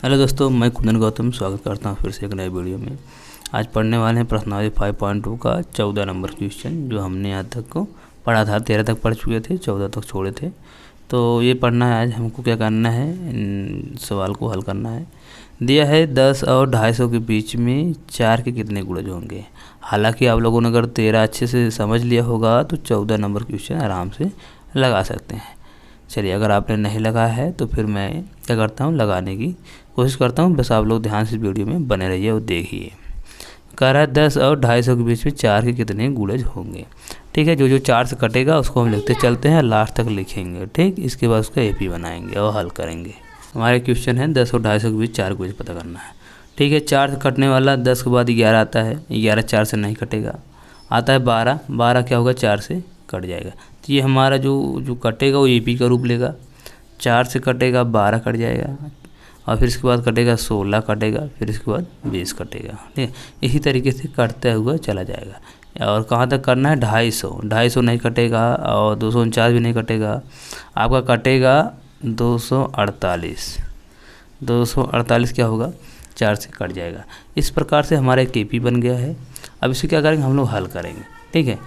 Hello दोस्तों, मैं कुंदन गौतम स्वागत करता हूँ फिर से एक नए वीडियो में। आज पढ़ने वाले हैं प्रश्नावली 5.2 का 14 नंबर क्वेश्चन, जो हमने यहाँ तक को पढ़ा था। 13 तक पढ़ चुके थे, 14 तक छोड़े थे। तो ये पढ़ना है आज हमको। क्या करना है, इन सवाल को हल करना है। दिया है 10 और 250 के बीच में 4 के कितने गुणज होंगे। हालांकि आप लोगों ने अगर 13 अच्छे से समझ लिया होगा तो 14 नंबर क्वेश्चन आराम से लगा सकते हैं। चलिए, अगर आपने नहीं लगाया है तो फिर मैं क्या करता हूँ, लगाने की कोशिश करता हूँ। बस आप लोग ध्यान से वीडियो में बने रहिए और देखिए। कह रहा है 10 और 250 के बीच में 4 के कितने गुणज होंगे। ठीक है, जो 4 से कटेगा उसको हम लिखते चलते हैं, लास्ट तक लिखेंगे। ठीक, इसके बाद उसका एपी बनाएंगे और हल करेंगे। हमारे क्वेश्चन है 10 और 250 के बीच 4 गुणज पता करना है। ठीक है, 4 से कटने वाला 10 के बाद 11 आता है। 11 4 से नहीं कटेगा। आता है 12, 12 क्या होगा, 4 से कट जाएगा। तो ये हमारा जो कटेगा वो एपी का रूप लेगा। 4 से कटेगा 12 कट जाएगा, और फिर इसके बाद कटेगा 16 कटेगा, फिर इसके बाद 20 कटेगा। ठीक है, इसी तरीके से कटता हुआ चला जाएगा। और कहाँ तक करना है, 250 नहीं कटेगा, और 249 भी नहीं कटेगा। आपका कटेगा 248 क्या होगा, 4 से कट जाएगा। इस प्रकार से हमारा एक एपी बन गया है। अब इसे क्या करेंगे, हम लोग हल करेंगे। ठीक है,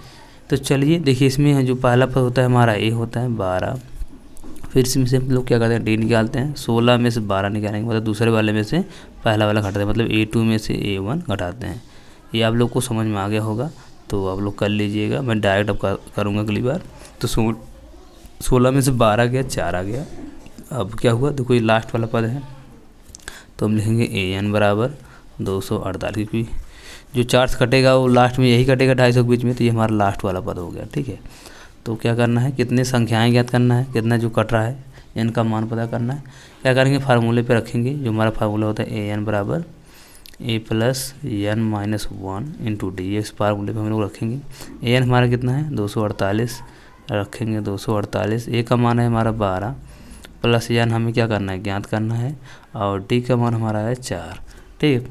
तो चलिए देखिए, इसमें जो पहला पद होता है हमारा ए होता है 12। फिर इसमें से हम लोग क्या करते हैं, डी निकालते हैं। 16 में से 12 निकालेंगे, मतलब दूसरे वाले में से पहला वाला घटाते हैं, मतलब A2 में से A1 घटाते हैं। ये आप लोग को समझ में आ गया होगा, तो आप लोग कर लीजिएगा। मैं डायरेक्ट अब करूँगा अगली बार। तो 16 में से 12 गया, 4 आ गया। अब क्या हुआ, देखो ये लास्ट वाला पद है, तो हम लिखेंगे AN बराबर 248, क्योंकि जो 4 से कटेगा वो लास्ट में यही कटेगा 250 के बीच में, तो ये हमारा लास्ट वाला पद हो गया। ठीक है, तो क्या करना है, कितने संख्याएं ज्ञात करना है, कितना जो कट रहा है, एन का मान पता करना है। क्या करेंगे, फार्मूले पे रखेंगे। जो हमारा फार्मूला होता है AN बराबर A plus N minus 1 into D. ये इस फार्मूले पे हम लोग रखेंगे। AN हमारा कितना है, 248 रखेंगे। 248, A का मान है हमारा 12, प्लस N हमें क्या करना है, ज्ञात करना है, और D का मान हमारा है 4। ठीक,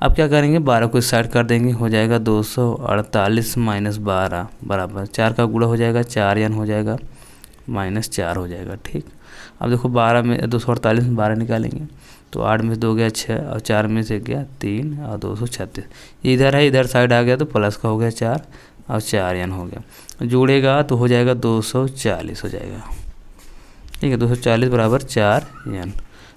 अब क्या करेंगे, 12 को इस साइड कर देंगे, हो जाएगा 248 माइनस 12 बराबर 4 का गुणा हो जाएगा, 4 हो जाएगा, माइनस 4 हो जाएगा। ठीक, अब देखो 12 में 248 में 12 निकालेंगे, तो 8 में से 2 गया 6, और 4 में से गया 3, और 236 इधर है, इधर साइड आ गया तो प्लस का हो गया 4, और 4 हो गया। जोड़ेगा तो हो जाएगा 240 हो जाएगा। ठीक है, 240 बराबर 4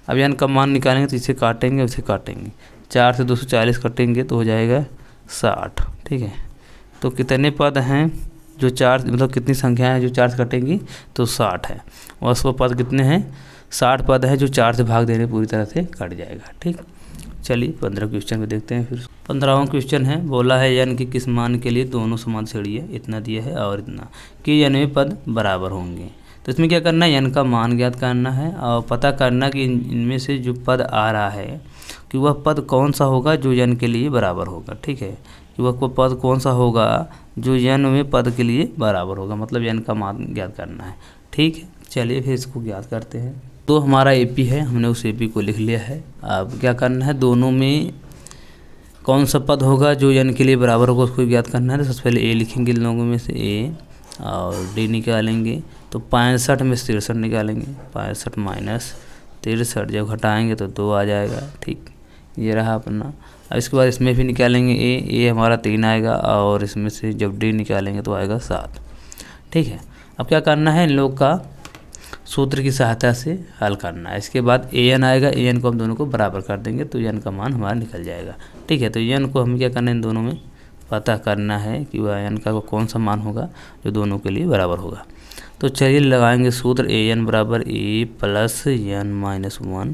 अब n का मान निकालेंगे तो इसे काटेंगे, उसे काटेंगे। 4 से 240 कटेंगे तो हो जाएगा 60। ठीक है, तो कितने पद हैं जो 4, मतलब कितनी संख्याएं हैं जो 4 से कटेंगी, तो 60 है। और उसको पद कितने हैं, 60 पद है जो 4 से भाग देने पूरी तरह से कट जाएगा। ठीक, चलिए 15 क्वेश्चन में देखते हैं। फिर 15वां क्वेश्चन है, बोला है n की किस मान के लिए दोनों समान श्रेणी है, इतना दिया है और इतना, कि n में पद बराबर होंगे। तो इसमें क्या करना है, n का मान ज्ञात करना है, और पता करना कि इनमें से जो पद आ रहा है कि वह पद कौन सा होगा जो n के लिए बराबर होगा। ठीक है, कि वह पद कौन सा होगा जो n में पद के लिए बराबर होगा, मतलब n का मान ज्ञात करना है। ठीक है, चलिए फिर इसको ज्ञात करते हैं। तो हमारा एपी है, हमने उस एपी को लिख लिया है। अब क्या करना है, दोनों में कौन सा पद होगा जो n के लिए बराबर होगा उसको ज्ञात करना है। तो सबसे पहले a लिखेंगे, इन लोगों में से a, और d निकालेंगे। तो 65 में 63 निकालेंगे, 65 माइनस 63 जब घटाएंगे तो 2 आ जाएगा। ठीक, ये रहा अपना। अब इसके बाद इसमें भी निकालेंगे a हमारा 3 आएगा, और इसमें से जब d निकालेंगे तो आएगा 7। ठीक है, अब क्या करना है, इन लोग का सूत्र की सहायता से हल करना है। इसके बाद an आएगा, an को हम दोनों को बराबर कर देंगे तो n का मान हमारा निकल जाएगा। ठीक है, तो n को हमें क्या करना है, इन दोनों में पता करना है कि वह n का कौन सा मान होगा जो दोनों के लिए बराबर होगा। तो चलिए लगाएंगे सूत्र, an बराबर a plus n minus 1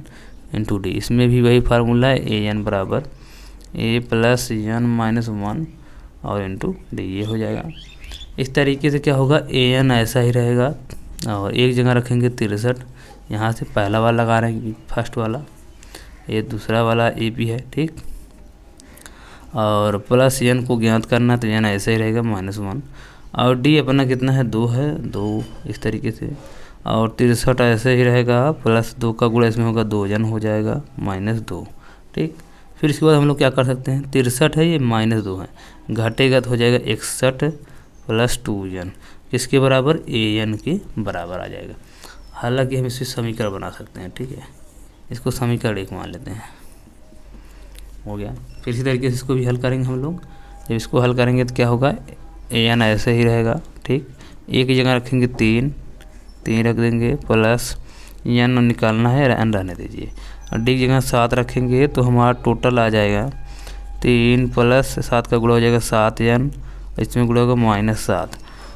into D. इसमें भी वही फार्मूला है, an बराबर a प्लस n माइनस 1 और इंटू डी, ये हो जाएगा। इस तरीके से क्या होगा, an ऐसा ही रहेगा, और एक जगह रखेंगे 63। यहाँ से पहला वाला लगा रहे हैं, फर्स्ट वाला, ये दूसरा वाला AP है। ठीक, और प्लस n को ज्ञात करना, तो n ऐसा ही रहेगा -1, और d अपना कितना है, 2 है, 2 इस तरीके से, और 63 ऐसे ही रहेगा, प्लस 2 का गुणा इसमें होगा, 2n हो जाएगा, -2। ठीक, फिर इसके बाद हम लोग क्या कर सकते हैं, 63 है, ये -2 है, घटेगा तो हो जाएगा 61 प्लस 2n, किसके बराबर, an के बराबर आ जाएगा। हालांकि हम इसे समीकरण बना सकते हैं। ठीक है, इसको समीकरण 1 मान लेते हैं, हो गया। फिर इसी तरीके से इसको भी हल करेंगे हम लोग। जब इसको हल करेंगे तो क्या होगा, an ऐसे ही रहेगा, ठीक। एक की जगह रखेंगे 3 रख देंगे, प्लस n निकालना है, n रहने दीजिए, और d की जगह 7 रखेंगे तो हमारा टोटल आ जाएगा 3 + 7 का गुणा हो जाएगा 7n, इसमें गुणा होगा -7,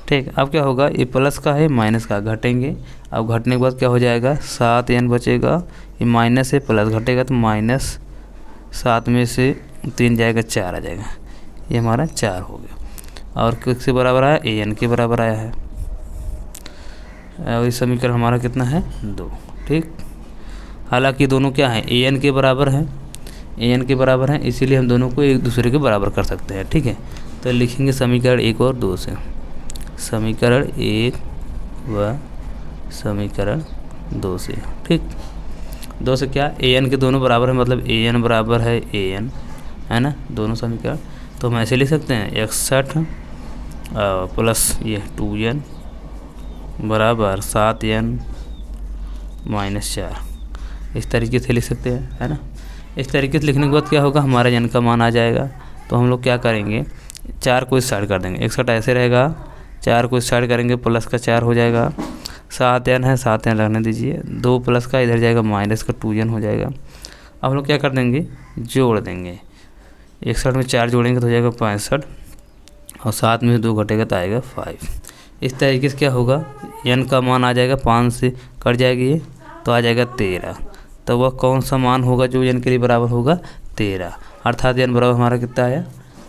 ठीक। अब क्या होगा, ये प्लस का है माइनस का घटेंगे, अब घटने के बाद क्या हो जाएगा 7n बचेगा, ये माइनस से प्लस घटेगा तो -7 में से 3 जाएगा 4 आ जाएगा, ये हमारा 4 हो गया। और किसके बराबर आया, an के बराबर आया है। और इस समीकरण हमारा कितना है 2, ठीक। हालांकि दोनों क्या है, an के बराबर है, an के बराबर है, इसीलिए हम दोनों को एक दूसरे के बराबर कर सकते हैं, ठीक है। तो लिखेंगे समीकरण 1 और 2 से, समीकरण 1 व समीकरण 2 से, ठीक। 2 से क्या, an के दोनों बराबर है, मतलब an बराबर है an, है ना, दोनों समीकरण। तो हम ऐसे लिख सकते हैं 61 प्लस ये 2n बराबर 7n -4, इस तरीके से लिख सकते हैं, है ना। इस तरीके से लिखने के बाद क्या होगा, हमारा n का मान आ जाएगा। तो हम लोग क्या करेंगे, 4 को इस साइड कर देंगे, 61 ऐसे रहेगा, 4 को इस साइड करेंगे, प्लस का 4 हो जाएगा, 7n है, 7n रहने दीजिए, 2 प्लस का इधर जाएगा माइनस का 2n हो जाएगा। अब हम लोग क्या कर देंगे, जोड़ देंगे, 61 में 4 जोड़ेंगे तो हो जाएगा 65, और 7 में 2 घटेगा तो आएगा 5। इस तरीके से क्या होगा, n का मान आ जाएगा, 5 से कट जाएगी ये तो आ जाएगा 13। तो वह कौन सा मान होगा जो n के लिए बराबर होगा 13, अर्थात n बराबर हमारा कितना आया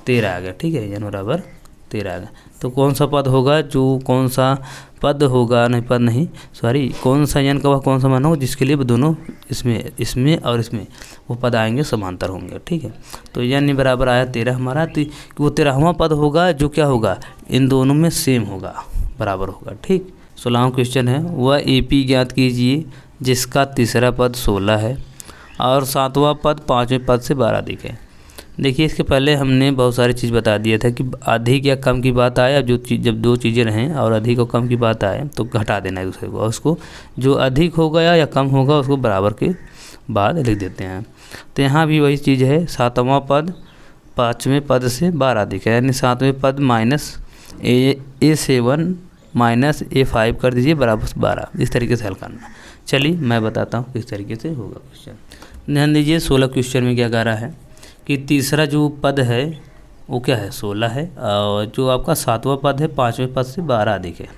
13 आ गया, ठीक है, n बराबर 13 आ गया। तो कौन सा पद होगा, जो कौन सा पद होगा, नहीं पद नहीं सॉरी, कौन सा n का वह कौन सा मान होगा जिसके लिए दोनों इसमें और इसमें वो पद आएंगे समांतर होंगे, ठीक है। तो n बराबर आया 13 हमारा, तो वो 13वां पद होगा जो क्या होगा, इन दोनों में सेम होगा, बराबर होगा, ठीक। 16वां क्वेश्चन है, वह AP ज्ञात कीजिए जिसका तीसरा पद 16 है और 7वां पद 5वें पद से 12 अधिक है। देखिए, इसके पहले हमने बहुत सारी चीज़ बता दिया था कि अधिक या कम की बात आए, जब दो चीज़ें रहें और अधिक और कम की बात आए तो घटा देना है दूसरे को, और उसको जो अधिक होगा या कम होगा उसको बराबर के बाद लिख देते हैं। तो यहाँ भी वही चीज़ है, 7वां पद 5वें पद से 12 अधिक है, यानी 7वें पद -A7 -A5 कर दीजिए बराबर 12, इस तरीके से हल करना। चलिए मैं बताता हूँ किस तरीके से होगा क्वेश्चन। ध्यान दीजिए, 16 क्वेश्चन में क्या कह रहा है कि तीसरा जो पद है वो क्या है 16 है, और जो आपका 7वां पद है 5वें पद से 12 अधिक है।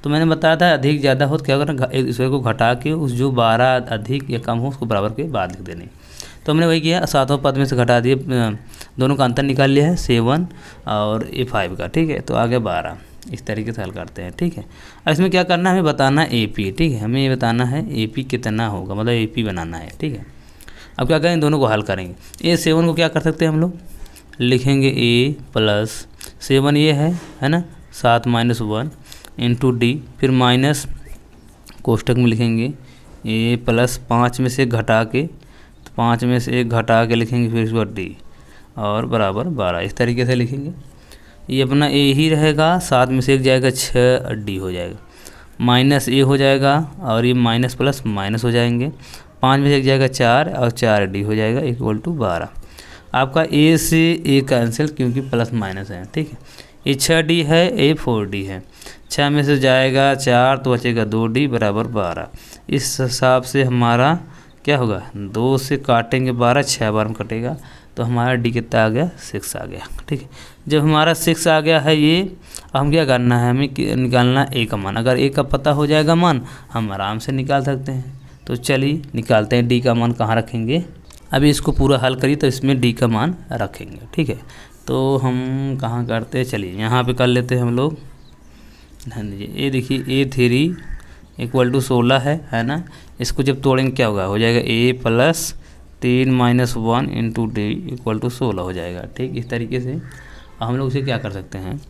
तो मैंने बताया था अधिक ज़्यादा हो तो क्या करना, एक दूसरे को घटा के उस जो 12 अधिक या कम हो उसको बराबर के बाद लिख देने। तो हमने वही किया, 7वां पद में से घटा दिए, दोनों का अंतर निकाल लिया है 7 और A5 का, ठीक है। तो आगे 12, इस तरीके से हल करते हैं, ठीक है। अब इसमें क्या करना है, हमें बताना है AP, ठीक है, हमें ये बताना है AP कितना होगा, मतलब AP बनाना है, ठीक है। अब क्या करेंगे, दोनों को हल करेंगे। A7 को क्या कर सकते हैं हम लोग, लिखेंगे A + 7 ये है ना, 7 - 1 इंटू D, फिर माइनस कोष्टक में लिखेंगे A + 5 में से घटा के, तो 5 में से 1 घटा के लिखेंगे, फिर इसके बाद D और बराबर 12, इस तरीके से लिखेंगे। ये अपना A ही रहेगा, 7 में से 1 जाएगा 6 D हो जाएगा, माइनस A हो जाएगा, और ये माइनस प्लस माइनस हो जाएंगे, 5 में से 1 जाएगा 4 और 4 D हो जाएगा = 12। आपका A से A कैंसिल क्योंकि प्लस माइनस है, ठीक है। ये 6D है, ये 4D है, 6 में से जाएगा 4 तो बचेगा 2D बराबर 12। इस हिसाब से हमारा क्या होगा, 2 से काटेंगे 12, 6 बार में कटेगा, तो हमारा D कितना आ गया 6 आ गया, ठीक है। जब हमारा 6 आ गया है ये, हम क्या करना है, हमें निकालना A का मान। अगर A का पता हो जाएगा मान, हम आराम से निकाल सकते हैं। तो चलिए निकालते हैं, D का मान कहाँ रखेंगे। अभी इसको पूरा हल करिए तो इसमें D का मान रखेंगे, ठीक है। तो हम कहाँ करते हैं, चलिए यहाँ पे कर लेते हैं हम लोग। ध्यान दीजिए, ये देखिए A3 = 16 है ना। इसको जब तोड़ेंगे क्या होगा, हो जाएगा A + 3 - 1 इंटू D = 16 हो जाएगा, ठीक। इस तरीके से हम लोग उसे क्या कर सकते हैं,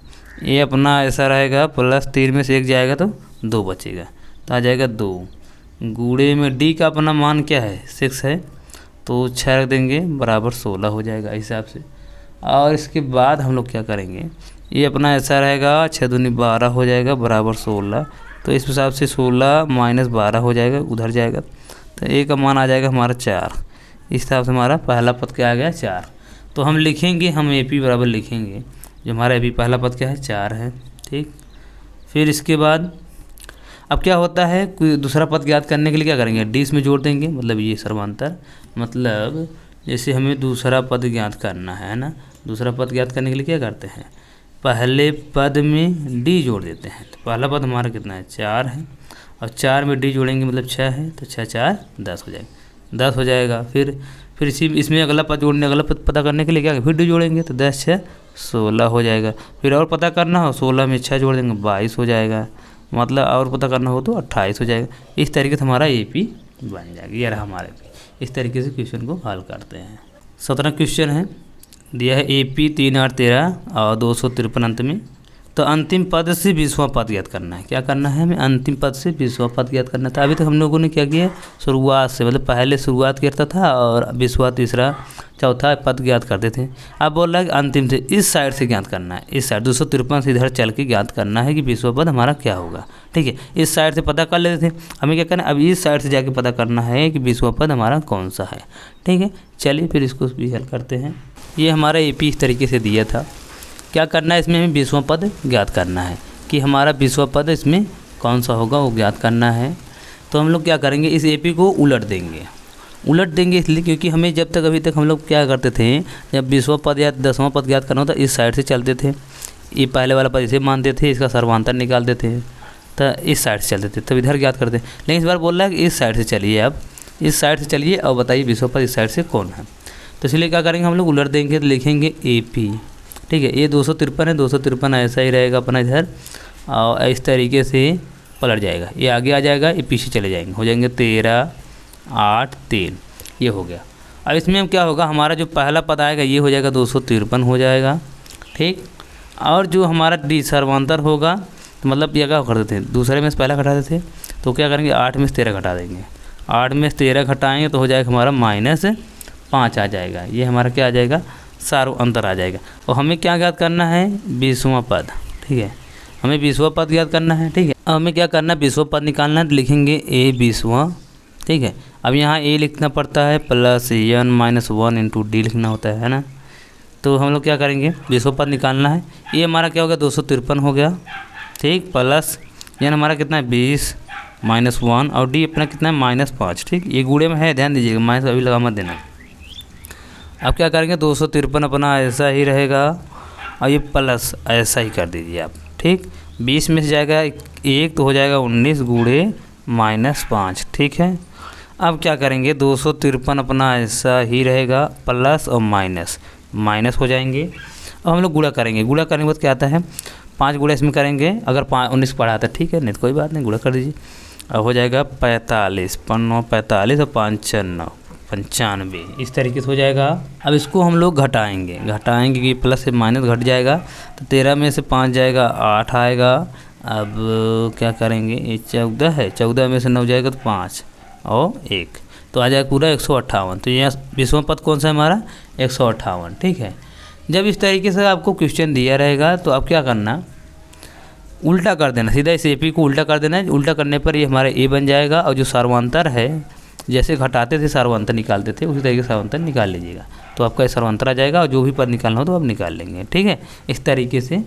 ये अपना ऐसा रहेगा, प्लस 3 में से 1 जाएगा तो 2 बचेगा, तो आ जाएगा 2 गुणे में D का अपना मान क्या है 6 है, तो 6 रख देंगे बराबर 16 हो जाएगा हिसाब से। और इसके बाद हम लोग क्या करेंगे, ये अपना ऐसा रहेगा, 6 दूनी 12 हो जाएगा बराबर 16, तो इस हिसाब से 16 - 12 हो जाएगा, उधर जाएगा तो ए का मान आ जाएगा हमारा 4। इस हिसाब से हमारा पहला पद क्या आ गया 4। तो हम लिखेंगे, हम ए पी बराबर लिखेंगे, जो हमारा ए पी पहला पद क्या है 4 है, ठीक। फिर इसके बाद अब क्या होता है, कोई दूसरा पद ज्ञात करने के लिए क्या करेंगे, डी इसमें जोड़ देंगे, मतलब ये सर्वांतर, मतलब जैसे हमें दूसरा पद ज्ञात करना है ना, दूसरा पद ज्ञात करने के लिए क्या करते हैं, पहले पद में डी जोड़ देते हैं। तो पहला पद हमारा कितना है 4 है, और 4 में डी जोड़ेंगे मतलब 6 है, तो 6 4 10 हो जाएगा, 10 हो जाएगा। फिर इसमें अगला पद जोड़ने, अगला पद पता करने के लिए क्या फिर डी जोड़ेंगे, तो 10 6 16 हो जाएगा। फिर और पता करना हो 16 में 6 जोड़ देंगे 22 हो जाएगा, मतलब और पता करना हो तो 28 हो जाएगा। इस तरीके से हमारा ए पी बन जाएगा। ये रहा हमारे पे। इस तरीके से क्वेश्चन को हल करते हैं। 17 क्वेश्चन है, दिया है ए पी 3 8 13 और 253 अंत में। तो अंतिम पद से 20वां पद ज्ञात करना है। क्या करना है हमें, अंतिम पद से 20वां पद ज्ञात करना था। अभी तक हम लोगों ने क्या किया, शुरुआत से, मतलब पहले शुरुआत करता था और 20वां तीसरा चौथा पद ज्ञात करते थे। अब बोल रहा है कि अंतिम से इस साइड से ज्ञात करना है, इस साइड 253 से इधर चल के ज्ञात करना है कि 20वां पद हमारा क्या होगा। ठीक है, इस साइड से पता कर लेते थे, हमें क्या करना है अब इस साइड से जाके पता करना है कि 20वां पद हमारा कौन सा है। ठीक है, चलिए फिर इसको भी हल करते हैं। ये हमारा ए पी इस तरीके से दिया था। क्या करना है, इसमें हमें 20वां पद ज्ञात करना है कि हमारा 20वां पद इसमें कौन सा होगा, वो ज्ञात करना है। तो हम लोग क्या करेंगे, इस ए पी को उलट देंगे इसलिए क्योंकि हमें जब तक अभी तक हम लोग क्या करते थे, जब 20वां पद या 10वां पद ज्ञात करना होता इस साइड से चलते थे। ये पहले वाला पद इसे मानते थे, इसका सर्वांतर निकालते थे, तो इस साइड से चलते थे, तब इधर ज्ञात करते। लेकिन इस बार बोल रहा है कि इस साइड से चलिए, अब इस साइड से चलिए और बताइए 20वां पद इस साइड से कौन है। तो इसलिए क्या करेंगे, हम लोग उलट देंगे, तो लिखेंगे ए पी। ठीक है, ये 253 है, 253 ऐसा ही रहेगा अपना इधर, और इस तरीके से पलट जाएगा, ये आगे आ जाएगा, ये पीछे चले जाएंगे, हो जाएंगे 13 8 3, ये हो गया। अब इसमें हम क्या होगा, हमारा जो पहला पद आएगा ये हो जाएगा 253 हो जाएगा। ठीक, और जो हमारा डी सर्वांतर होगा, तो मतलब ये क्या करते थे, दूसरे में से पहला घटाते थे, तो क्या करेंगे 8 में से 13 घटा देंगे, 8 में से 13 घटाएंगे तो हो जाएगा हमारा -5 आ जाएगा। ये हमारा क्या आ जाएगा, सर्वांतर आ जाएगा। और हमें क्या ज्ञात करना है, 20वां पद। ठीक है, हमें 20वां पद ज्ञात करना है। ठीक है, अब हमें क्या करना है, 20वां पद निकालना है, तो लिखेंगे ए 20वां। ठीक है, अब यहाँ ए लिखना पड़ता है प्लस n - 1 इंटू डी लिखना होता है ना। तो हम लोग क्या करेंगे, 20वां पद निकालना है, ये हमारा क्या हो गया 253 हो गया। ठीक, प्लस n हमारा कितना है 20 - 1 और डी अपना कितना है -5। ठीक, ये गुणे में है, ध्यान दीजिएगा, माइनस अभी लगा मत देना। अब क्या करेंगे 253 अपना ऐसा ही रहेगा, और ये प्लस ऐसा ही कर दीजिए आप। ठीक, 20 में से जाएगा 1 तो हो जाएगा 19 गुणे -5। ठीक है, अब क्या करेंगे 253 अपना ऐसा ही रहेगा, प्लस और माइनस हो जाएंगे। अब हम लोग गुणा करेंगे, गुणा करने के बाद क्या आता है 5 गुणा इसमें करेंगे, अगर 19 पढ़ा आता है ठीक है, नहीं तो कोई बात नहीं, गुणा कर दीजिए। अब हो जाएगा 45 5 45 और 5 9 95, इस तरीके से हो जाएगा। अब इसको हम लोग घटाएंगे कि प्लस से माइनस घट जाएगा, तो 13 में से 5 जाएगा 8 आएगा। अब क्या करेंगे, ये 14 है, 14 में से 9 जाएगा तो 5 और 1, तो आ जाएगा पूरा 158। तो यहाँ 20वां पद कौन सा है हमारा 158। ठीक है, जब इस तरीके से आपको क्वेश्चन दिया रहेगा तो आप क्या करना, उल्टा कर देना, सीधा इस ए पी को उल्टा कर देना है। उल्टा करने पर ये हमारा ए बन जाएगा, और जो सर्वांतर है, जैसे घटाते थे सर्वांतर निकालते थे उसी तरीके से सर्वांतर निकाल लीजिएगा, तो आपका सर्वांतर आ जाएगा, और जो भी पद निकालना हो तो आप निकाल लेंगे। ठीक है, इस तरीके से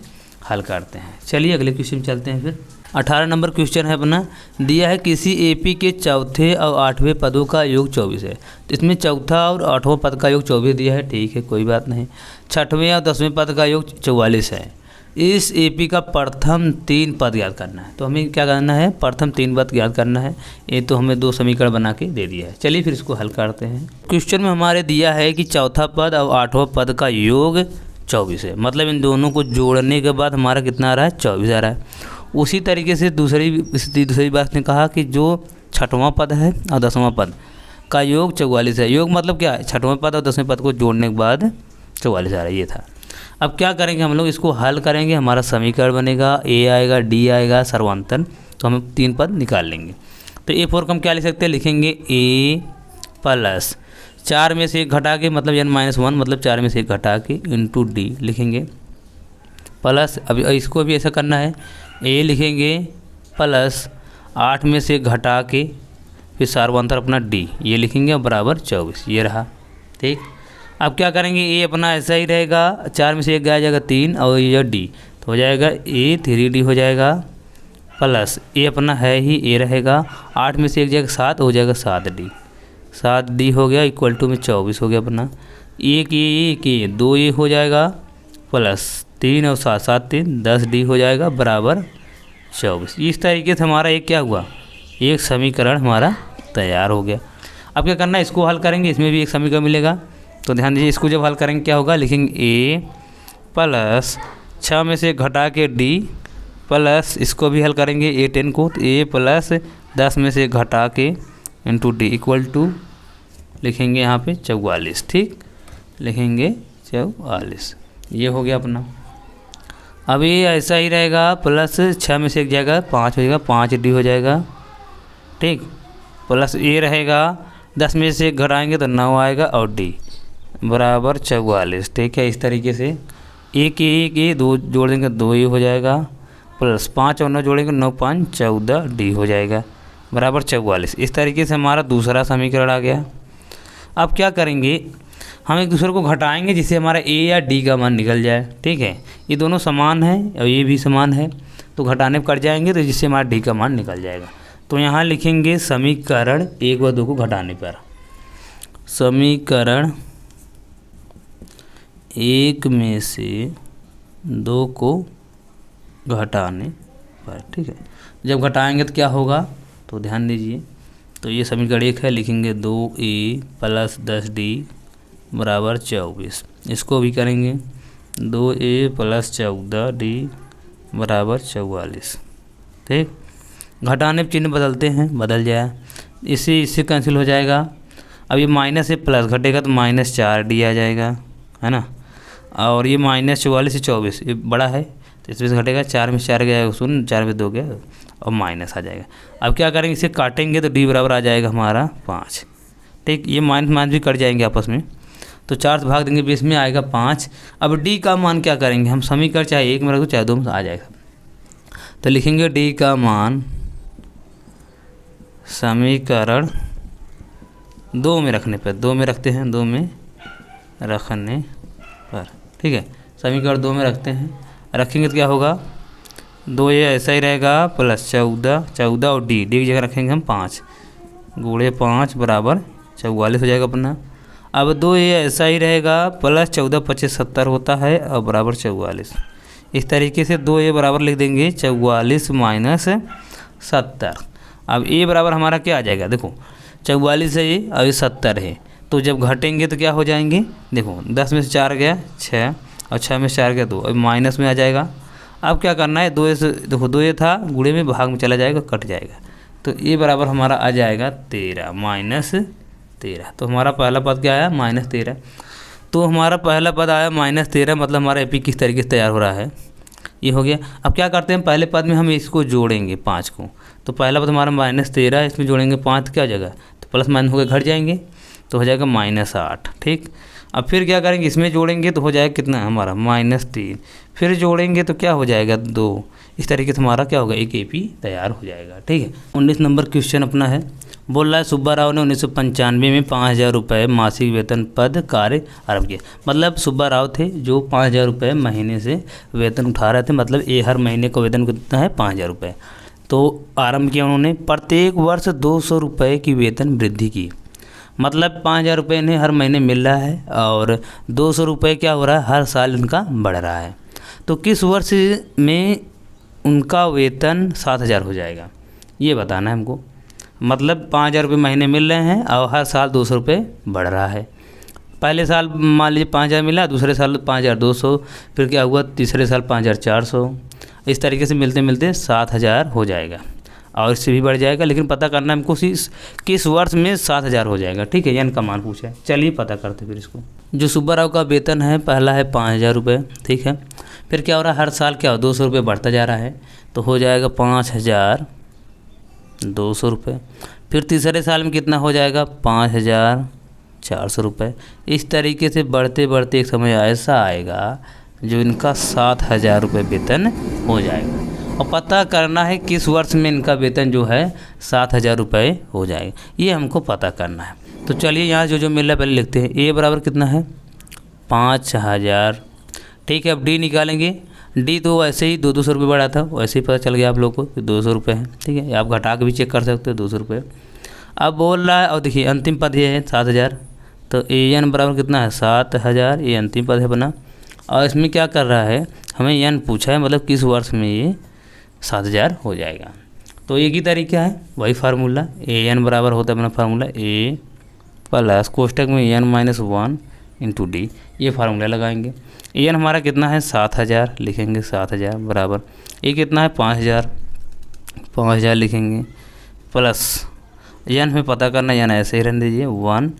हल करते हैं। चलिए अगले क्वेश्चन चलते हैं। फिर 18 नंबर क्वेश्चन है अपना, दिया है किसी एपी के चौथे और 8वें पदों का योग 24 है। तो इसमें चौथा और 8वां पद का योग 24 दिया है, ठीक है कोई बात नहीं। 6वें और 10वें पद का योग 44 है। इस एपी का प्रथम 3 पद ज्ञात करना है। तो हमें क्या करना है, प्रथम 3 पद ज्ञात करना है। ये तो हमें 2 समीकरण बना के दे दिया है। चलिए फिर इसको हल करते हैं। क्वेश्चन में हमारे दिया है कि चौथा पद और 8वां पद का योग 24 है, मतलब इन दोनों को जोड़ने के बाद हमारा कितना आ रहा है 24 आ रहा है। उसी तरीके से दूसरी बात ने कहा कि जो 6वां पद है और 10वां पद का योग 44 है। योग मतलब क्या है, 6वां पद और 10वें पद को जोड़ने के बाद 44 आ रहा है, ये था। अब क्या करेंगे हम लोग, इसको हल करेंगे, हमारा समीकरण बनेगा ए आएगा डी आएगा सर्वांतर, तो हम 3 पद निकाल लेंगे। तो ए फोर को हम क्या लिख सकते हैं, लिखेंगे ए प्लस 4 में से 1 घटा के, मतलब n-1 मतलब 4 में से 1 घटा के इंटू डी लिखेंगे प्लस, अभी इसको भी ऐसा करना है, ए लिखेंगे प्लस 8 में से 1 घटा के फिर सार्वंतर अपना डी, ये लिखेंगे बराबर 24, ये रहा। ठीक, अब क्या करेंगे, ए अपना ऐसा ही रहेगा, 4 में से 1 गया जाएगा 3 और ये डी, तो हो जाएगा ए 3D हो जाएगा, प्लस ए अपना है ही ए रहेगा, 8 में से 1 जाएगा 7, हो जाएगा 7D, 7D हो गया इक्वल टू में 24 हो गया अपना। एक ये 2A हो जाएगा प्लस 3 और 7, 7 3 10D हो जाएगा बराबर 24। इस तरीके से हमारा एक क्या हुआ, एक समीकरण हमारा तैयार हो गया। अब क्या करना है, इसको हल करेंगे, इसमें भी एक समीकरण मिलेगा, तो ध्यान दीजिए, इसको जब हल करेंगे क्या होगा, लिखेंगे ए प्लस 6 में से घटा के डी प्लस इसको भी हल करेंगे ए 10 को, तो ए प्लस 10 में से घटा के इंटू डी इक्वल टू लिखेंगे यहाँ पे 44। ठीक, लिखेंगे 44, ये हो गया अपना। अब ये ऐसा ही रहेगा, प्लस 6 में से 1 जाएगा 5 हो जाएगा, 5D हो जाएगा। ठीक, प्लस ये रहेगा, 10 में से 1 घटाएंगे तो 9 आएगा और डी बराबर 44। ठीक है, इस तरीके से एक ये 2 जोड़ देंगे 2A हो जाएगा, प्लस 5 और 9 जोड़ेंगे 9 5 14D हो जाएगा बराबर 44। इस तरीके से हमारा दूसरा समीकरण आ गया। अब क्या करेंगे, हम एक दूसरे को घटाएंगे जिससे हमारा ए या डी का मान निकल जाए। ठीक है, ये दोनों समान है और ये भी समान है, तो घटाने पर कट जाएंगे तो जिससे हमारा डी का मान निकल जाएगा। तो यहाँ लिखेंगे समीकरण 1 व 2 को घटाने पर, समीकरण 1 में से 2 को घटाने पर। ठीक है, जब घटाएंगे तो क्या होगा, तो ध्यान दीजिए, तो ये समीकरण 1 है, लिखेंगे 2A प्लस 10D बराबर 24। इसको भी करेंगे 2A प्लस 14D बराबर 44। ठीक, घटाने पर चिन्ह बदलते हैं, बदल जाए, इससे कैंसिल हो जाएगा। अब ये माइनस से प्लस घटेगा तो माइनस 4D आ जाएगा, है ना, और ये माइनस 44 से 24 ये बड़ा है तो इसमें से घटेगा, 4 में 4 गया 0, 4 में 2 गया और माइनस आ जाएगा। अब क्या करेंगे, इसे काटेंगे तो डी बराबर आ जाएगा हमारा 5। ठीक, ये माइनस माइनस भी कट जाएंगे आपस में, तो 4 से भाग देंगे 20 में आएगा 5। अब डी का मान क्या करेंगे, हम समीकरण चाहे 1 में रख दो चाहे 2 में आ जाएगा, तो लिखेंगे डी का मान समीकरण 2 में रखने पर, 2 में रखते हैं, 2 में रखने पर। ठीक है, समीकरण 2 में रखते हैं, रखेंगे तो क्या होगा, 2 ये ऐसा ही रहेगा प्लस 14 और डी की जगह रखेंगे हम 5 गुणे 5 बराबर 44 हो जाएगा अपना। अब 2 ये ऐसा ही रहेगा प्लस 14 25 70 होता है और बराबर 44। इस तरीके से 2 ये बराबर लिख देंगे 44 माइनस 70। अब ए बराबर हमारा क्या आ जाएगा, देखो 44 है ये और ये 70 है, तो जब घटेंगे तो क्या हो जाएंगे, देखो 10 में से 4 गया 6 और 6 में से 4 गया 2, अब माइनस में आ जाएगा। अब क्या करना है, 2 से देखो 2 ये था गुणे में भाग में चला जाएगा, कट जाएगा, तो ये बराबर हमारा आ जाएगा 13 माइनस 13। तो हमारा पहला पद क्या आया, माइनस 13। तो हमारा पहला पद आया माइनस 13, मतलब हमारा एपी किस तरीके से तैयार हो रहा है, ये हो गया। अब क्या करते हैं, पहले पद में हम इसको जोड़ेंगे 5 को, तो पहला पद हमारा माइनस 13, इसमें जोड़ेंगे 5 क्या जगह, तो प्लस माइनस होकर घट जाएंगे तो हो जाएगा माइनस 8। ठीक, अब फिर क्या करेंगे, इसमें जोड़ेंगे तो हो जाएगा कितना हमारा माइनस 3, फिर जोड़ेंगे तो क्या हो जाएगा 2। इस तरीके से हमारा क्या होगा, एक एपी तैयार हो जाएगा। ठीक है, 19 नंबर क्वेश्चन अपना है, बोल रहा है सुब्बा राव ने 1995 में 5000 रुपये मासिक वेतन पद कार्य आरंभ किया। मतलब सुब्बा राव थे जो 5000 रुपये महीने से वेतन उठा रहे थे, मतलब ये हर महीने का वेतन कितना है 5000 रुपये। तो आरंभ किया उन्होंने, प्रत्येक वर्ष 200 रुपये की वेतन वृद्धि की, मतलब 5000 रुपये इन्हें हर महीने मिल रहा है और 200 रुपये क्या हो रहा है, हर साल इनका बढ़ रहा है। तो किस वर्ष में उनका वेतन 7000 हो जाएगा, ये बताना है हमको। मतलब 5000 रुपये महीने मिल रहे हैं और हर साल 200 रुपये बढ़ रहा है। पहले साल मान लीजिए 5000 मिला, दूसरे साल 5200, फिर क्या हुआ तीसरे साल 5400, इस तरीके से मिलते मिलते 7000 हो जाएगा और इससे भी बढ़ जाएगा, लेकिन पता करना है हमको किस वर्ष में 7000 हो जाएगा। ठीक है, ये इनका मान पूछा है, चलिए पता करते फिर इसको। जो सुब्बा राव का वेतन है पहला है 5000 रुपये, ठीक है, फिर क्या हो रहा है हर साल क्या हो 200 रुपये बढ़ता जा रहा है, तो हो जाएगा 5200 रुपये। फिर तीसरे साल में कितना हो जाएगा 5400 रुपये। इस तरीके से बढ़ते बढ़ते एक समय ऐसा आएगा जो इनका 7000 रुपये वेतन हो जाएगा। और पता करना है किस वर्ष में इनका वेतन जो है 7,000 रुपये हो जाएगा, ये हमको पता करना है। तो चलिए यहाँ जो जो मिल रहा है पहले लिखते हैं। ए बराबर कितना है 5,000, ठीक है। अब डी निकालेंगे। डी तो वैसे ही 200 रुपये बढ़ा था, वैसे ही पता चल गया आप लोग को कि 200 रुपये है, ठीक है। आप घटा के भी चेक कर सकते हो 200 रुपये। अब बोल रहा है, और देखिए अंतिम पद ये है 7,000, तो ए एन बराबर कितना है 7,000, ये अंतिम पद है बना। और इसमें क्या कर रहा है, हमें एन पूछा है, मतलब किस वर्ष में ये 7,000 हो जाएगा। तो एक ही तरीका है, वही फार्मूला, ए एन बराबर होता है अपना फार्मूला ए प्लस कोष्टक में एन माइनस 1 इंटू डी, ये फार्मूला लगाएंगे। ए एन हमारा कितना है 7,000, लिखेंगे 7,000 बराबर ए कितना है 5,000 लिखेंगे, प्लस एन हमें पता करना, एन ऐसे ही रहने दीजिए 1,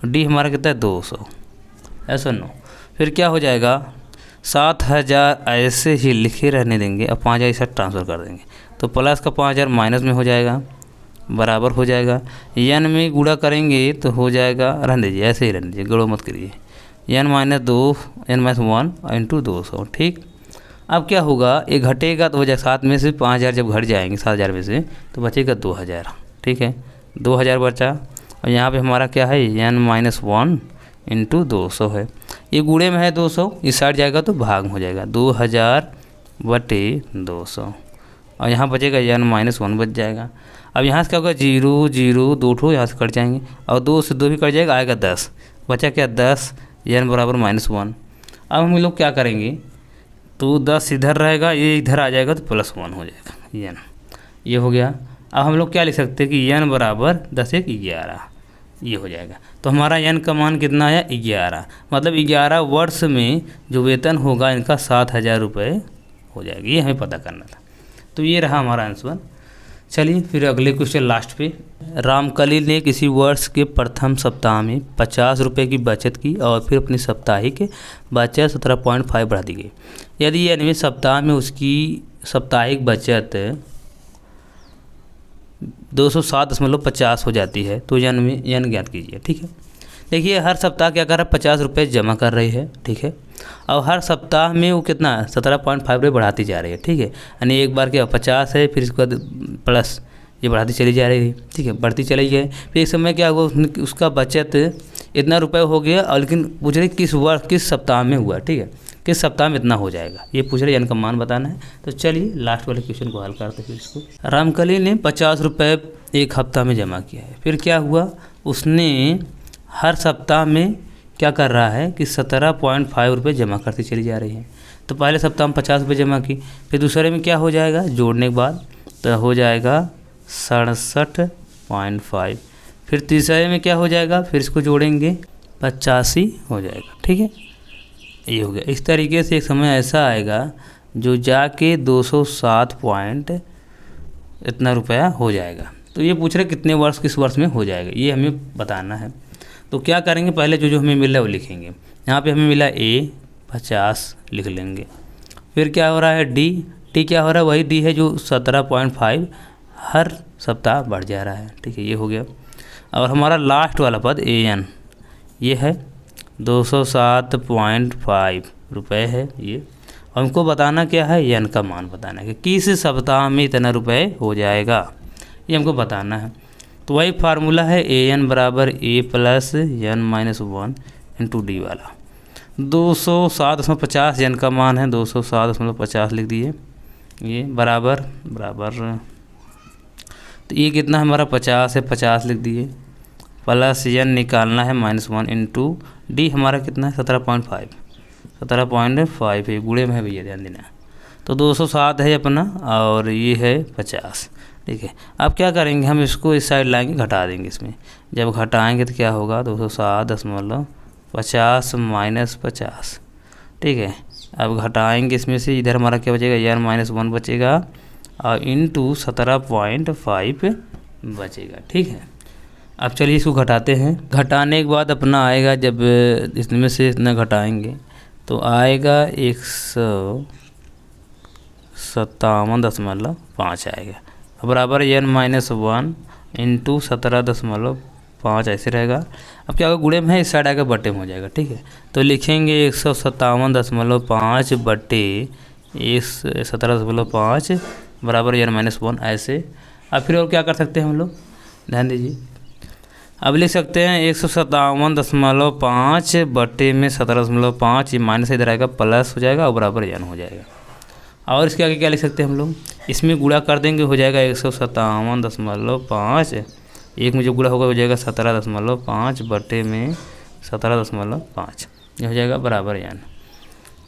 डी हमारा कितना है 200, ऐसा नो। फिर क्या हो जाएगा 7,000 ऐसे ही लिखे रहने देंगे, अब 5,000 इस ट्रांसफ़र कर देंगे, तो प्लस का 5,000 माइनस में हो जाएगा, बराबर हो जाएगा। एन में गुणा करेंगे तो हो जाएगा, रहने दीजिए ऐसे ही रहने दीजिए, गड़ो मत करिए, एन माइनस 1 इंटू 200, ठीक। अब क्या होगा, ये घटेगा तो हो जाएगा 7 में से 5,000 जब घट जाएंगे 7,000 में से तो बचेगा 2,000, ठीक है। 2,000 बचा, और यहाँ पे हमारा क्या है एन माइनस 1 इंटू 200 है, ये गुणे में है 200, इस साइड जाएगा तो भाग में हो जाएगा 2,000 बटे 200, और यहाँ बचेगा एन माइनस 1 बच जाएगा। अब यहाँ से क्या होगा 0 0 2 ठो यहाँ से कट जाएंगे, और 2 से 2 भी कट जाएगा, आएगा 10, बचा क्या 10, एन बराबर -1। अब हम लोग क्या करेंगे, तो 10 इधर रहेगा, ये इधर आ जाएगा तो +1 हो जाएगा एन, ये हो गया। अब हम लोग क्या लिख सकते हैं कि एन बराबर 10 1 11, ये हो जाएगा। तो हमारा एन का मान कितना आया 11, मतलब 11 वर्ष में जो वेतन होगा इनका 7,000 रुपये हो जाएगा, ये हमें पता करना था। तो ये रहा हमारा आंसर। चलिए फिर अगले क्वेश्चन लास्ट पे। रामकली ने किसी वर्ष के प्रथम सप्ताह में 50 रुपये की बचत की और फिर अपनी साप्ताहिक बचत 17.5 बढ़ा दी गई। यदि यानी सप्ताह में उसकी साप्ताहिक बचत 207.50 हो जाती है तो एन ज्ञात कीजिए, ठीक है। देखिए हर सप्ताह क्या कर रहा है 50 रुपये जमा कर रही है, ठीक है। और हर सप्ताह में वो कितना 17.5 रुपये बढ़ाती जा रही है, ठीक है। यानी एक बार क्या 50 है, फिर इसके बाद प्लस ये बढ़ाती चली जा रही है, ठीक है, बढ़ती चली गई। फिर एक समय क्या हुआ उसका बचत इतना रुपये हो गया, और लेकिन पूछ रहे किस वर्ष किस सप्ताह में हुआ, ठीक है, किस सप्ताह में इतना हो जाएगा, ये पूछ रहे एन का मान बताना है। तो चलिए लास्ट वाले क्वेश्चन को हल करते फिर इसको। रामकली ने 50 रुपये एक हफ्ता में जमा किया है, फिर क्या हुआ उसने हर सप्ताह में क्या कर रहा है कि 17.5 रुपये जमा करती चली जा रही है। तो पहले सप्ताह में 50 रुपये जमा की, फिर दूसरे में क्या हो जाएगा जोड़ने के बाद तो हो जाएगा 67.5, फिर तीसरे में क्या हो जाएगा, फिर इसको जोड़ेंगे 85 हो जाएगा, ठीक है, ये हो गया। इस तरीके से एक समय ऐसा आएगा जो जाके 207 पॉइंट इतना रुपया हो जाएगा। तो ये पूछ रहे कितने वर्ष किस वर्ष में हो जाएगा, ये हमें बताना है। तो क्या करेंगे, पहले जो जो हमें मिला है वो लिखेंगे। यहाँ पे हमें मिला ए 50 लिख लेंगे, फिर क्या हो रहा है डी क्या हो रहा है, वही डी है जो 17.5 हर सप्ताह बढ़ जा रहा है, ठीक है, ये हो गया। और हमारा लास्ट वाला पद ए एन ये है 207.5 रुपये है ये। हमको बताना क्या है, एन का मान बताना है कि किस सप्ताह में इतना रुपये हो जाएगा, ये हमको बताना है। तो वही फार्मूला है ए एन बराबर A plus N minus 1 into D वाला। 207.50 एन का मान है, 207.50 लिख दिए, ये बराबर तो ये कितना हमारा 50 है, 50 लिख दिए, प्लस एन निकालना है -1 इंटू डी हमारा कितना है 17.5 है, गुणे में है भैया ध्यान देना। तो 207 है अपना और ये है 50, ठीक है। अब क्या करेंगे, हम इसको इस साइड लाएंगे, घटा देंगे इसमें। जब घटाएंगे तो क्या होगा 207.50 माइनस 50, ठीक है। अब घटाएंगे इसमें से, इधर हमारा क्या बचेगा एन माइनस 1 बचेगा और इंटू 17.5 बचेगा, ठीक है। अब चलिए इसको घटाते हैं। घटाने के बाद अपना आएगा, जब इसमें से इतना घटाएंगे तो आएगा 157.5 आएगा, बराबर एन माइनस 1 इंटू 17.5 ऐसे रहेगा। अब क्या होगा गुणे में है, इस साइड आएगा बटे में हो जाएगा, ठीक है। तो लिखेंगे 157.5 बटे 17.5 बराबर n माइनस 1 ऐसे। अब फिर और क्या कर सकते हैं हम लोग, ध्यान दीजिए। अब लिख सकते हैं 157.5 बटे में 17.5, ये माइनस इधर आएगा प्लस हो जाएगा और बराबर n हो जाएगा। और इसके आगे क्या लिख सकते हैं हम लोग, इसमें गुणा कर देंगे हो जाएगा 157.5, एक में जो गुणा होगा हो जाएगा 17.5 बटे में 17.5, ये हो जाएगा बराबर n।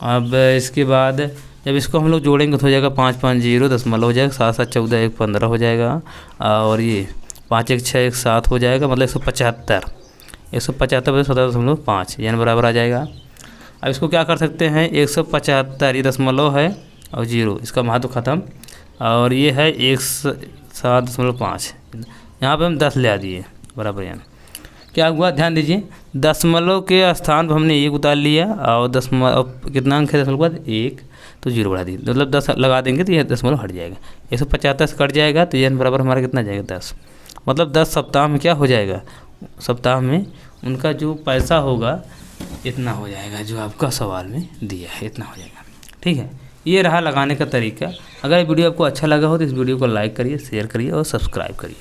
अब इसके बाद जब इसको हम लोग जोड़ेंगे तो हो जाएगा 550 दशमलव हो जाएगा, 7 7 14 1 15 हो जाएगा, और ये 5 1 6 1 7 हो जाएगा, मतलब 175 बटे 17.5 यानी बराबर आ जाएगा। अब इसको क्या कर सकते हैं, 175 ये दशमलव है और 0, इसका महत्व ख़त्म, और ये है 107.5, यहाँ पे हम 10 ले आ दिए बराबर यानी क्या हुआ, ध्यान दीजिए। दशमलव के स्थान पर हमने 1 उतार लिया और दशमलव कितना अंक है, दशमलव के बाद 1 तो 0 बढ़ा दिए, मतलब 10 लगा देंगे तो यह दशमलव हट जाएगा, 175 से कट जाएगा तो यह बराबर हमारा कितना जाएगा 10, मतलब 10 सप्ताह में क्या हो जाएगा, सप्ताह में उनका जो पैसा होगा इतना हो जाएगा, जो आपका सवाल में दिया है इतना हो जाएगा। ठीक है, ये रहा लगाने का तरीका। अगर वीडियो आपको अच्छा लगा हो तो इस वीडियो को लाइक करिए, शेयर करिए और सब्सक्राइब करिए।